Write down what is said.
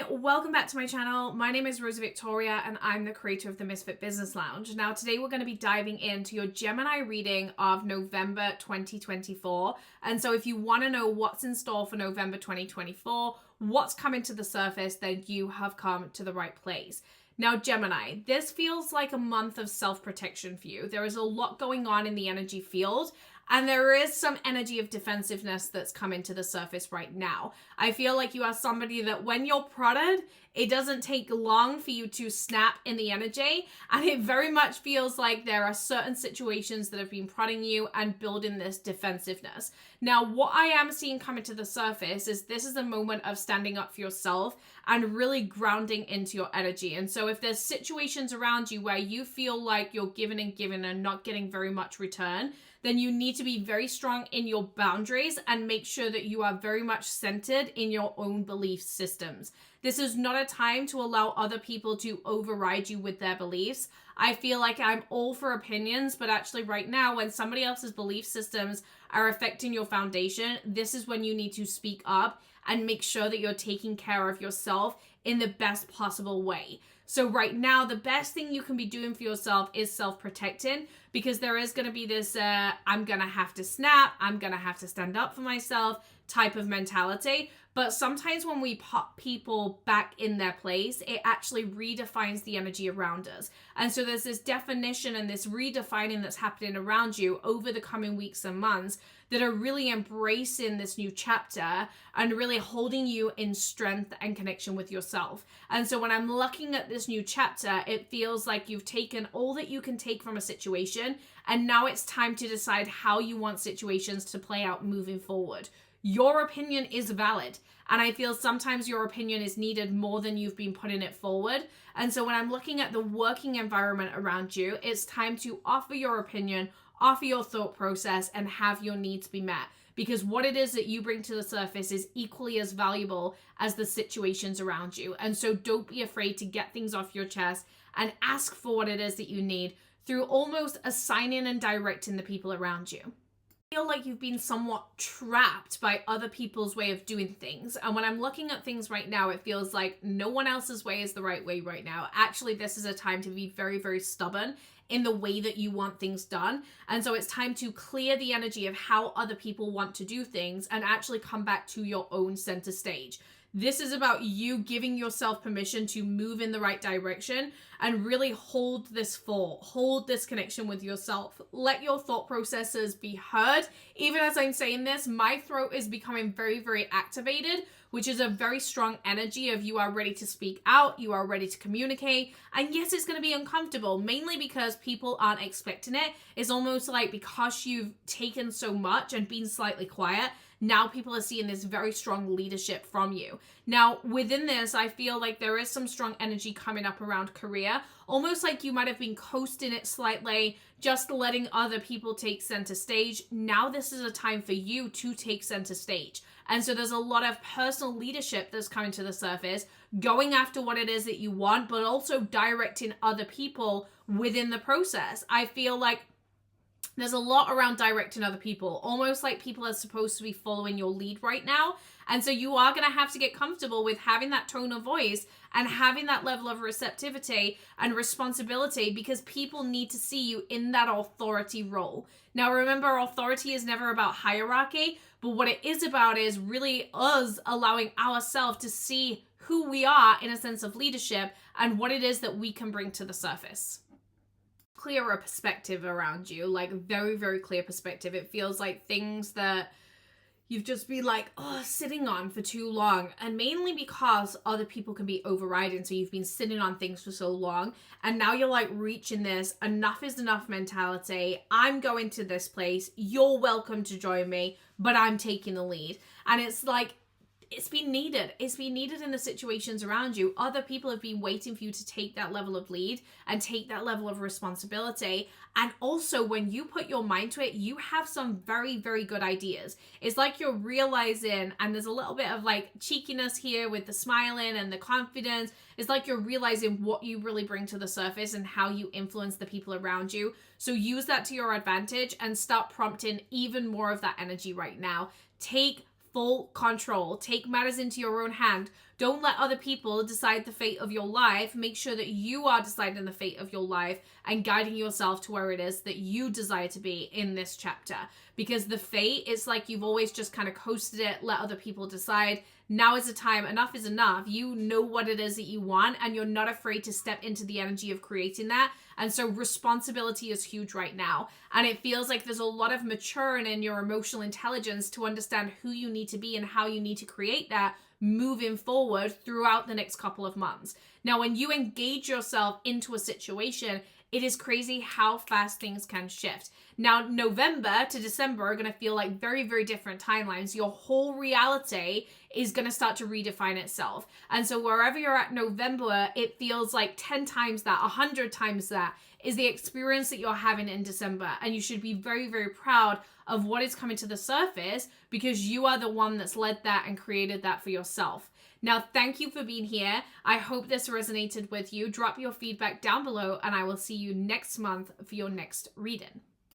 Hi, welcome back to my channel. My name is Rosie Victoria and I'm the creator of the Misfit Business Lounge. Now today we're going to be diving into your Gemini reading of November 2024. And so if you want to know what's in store for November 2024, what's coming to the surface, then you have come to the right place. Now, Gemini, this feels like a month of self-protection for you. There is a lot going on in the energy field, and there is some energy of defensiveness that's coming to the surface right now. I feel like you are somebody that when you're prodded, it doesn't take long for you to snap in the energy. And it very much feels like there are certain situations that have been prodding you and building this defensiveness. Now, what I am seeing coming to the surface is this is a moment of standing up for yourself and really grounding into your energy. And so if there's situations around you where you feel like you're giving and not getting very much return, then you need to be very strong in your boundaries and make sure that you are very much centered in your own belief systems. This is not a time to allow other people to override you with their beliefs. I feel like I'm all for opinions, but actually right now, when somebody else's belief systems are affecting your foundation, this is when you need to speak up and make sure that you're taking care of yourself in the best possible way. So right now, the best thing you can be doing for yourself is self-protecting, because there is going to be this, I'm going to have to snap, I'm going to have to stand up for myself type of mentality. But sometimes when we put people back in their place, it actually redefines the energy around us. And so there's this definition and this redefining that's happening around you over the coming weeks and months that are really embracing this new chapter and really holding you in strength and connection with yourself. And so when I'm looking at this new chapter, it feels like you've taken all that you can take from a situation, and now it's time to decide how you want situations to play out moving forward. Your opinion is valid, and I feel sometimes your opinion is needed more than you've been putting it forward. And so when I'm looking at the working environment around you, it's time to offer your opinion, offer your thought process, and have your needs be met. Because what it is that you bring to the surface is equally as valuable as the situations around you. And so don't be afraid to get things off your chest and ask for what it is that you need through almost assigning and directing the people around you. Feel like you've been somewhat trapped by other people's way of doing things. And when I'm looking at things right now, it feels like no one else's way is the right way right now. Actually, this is a time to be very, very stubborn in the way that you want things done. And so it's time to clear the energy of how other people want to do things and actually come back to your own center stage. This is about you giving yourself permission to move in the right direction and really hold this connection with yourself. Let your thought processes be heard. Even as I'm saying this, my throat is becoming very, very activated, which is a very strong energy of you are ready to speak out, you are ready to communicate. And yes, it's going to be uncomfortable, mainly because people aren't expecting it. It's almost like because you've taken so much and been slightly quiet, now people are seeing this very strong leadership from you. Now, within this, I feel like there is some strong energy coming up around career, almost like you might have been coasting it slightly, just letting other people take center stage. Now this is a time for you to take center stage. And so there's a lot of personal leadership that's coming to the surface, going after what it is that you want, but also directing other people within the process. I feel like there's a lot around directing other people, almost like people are supposed to be following your lead right now. And so you are going to have to get comfortable with having that tone of voice and having that level of receptivity and responsibility, because people need to see you in that authority role. Now, remember, authority is never about hierarchy, but what it is about is really us allowing ourselves to see who we are in a sense of leadership and what it is that we can bring to the surface. Clearer perspective around you, like very, very clear perspective. It feels like things that you've just been like, sitting on for too long, and mainly because other people can be overriding. So you've been sitting on things for so long, and now you're like reaching this enough is enough mentality. I'm going to this place, you're welcome to join me, but I'm taking the lead. And it's like, it's been needed. It's been needed in the situations around you. Other people have been waiting for you to take that level of lead and take that level of responsibility. And also, when you put your mind to it, you have some very, very good ideas. It's like you're realizing, and there's a little bit of like cheekiness here with the smiling and the confidence. It's like you're realizing what you really bring to the surface and how you influence the people around you. So use that to your advantage and start prompting even more of that energy right now. Take full control. Take matters into your own hand. Don't let other people decide the fate of your life. Make sure that you are deciding the fate of your life and guiding yourself to where it is that you desire to be in this chapter. Because the fate, it's like you've always just kind of coasted it, let other people decide. Now is the time. Enough is enough. You know what it is that you want, and you're not afraid to step into the energy of creating that. And so responsibility is huge right now. And it feels like there's a lot of maturing in your emotional intelligence to understand who you need to be and how you need to create that moving forward throughout the next couple of months. Now, when you engage yourself into a situation, it is crazy how fast things can shift. Now, November to December are going to feel like very, very different timelines. Your whole reality is going to start to redefine itself. And so wherever you're at November, it feels like 10 times that, 100 times that is the experience that you're having in December. And you should be very, very proud of what is coming to the surface, because you are the one that's led that and created that for yourself. Now, thank you for being here. I hope this resonated with you. Drop your feedback down below, and I will see you next month for your next reading.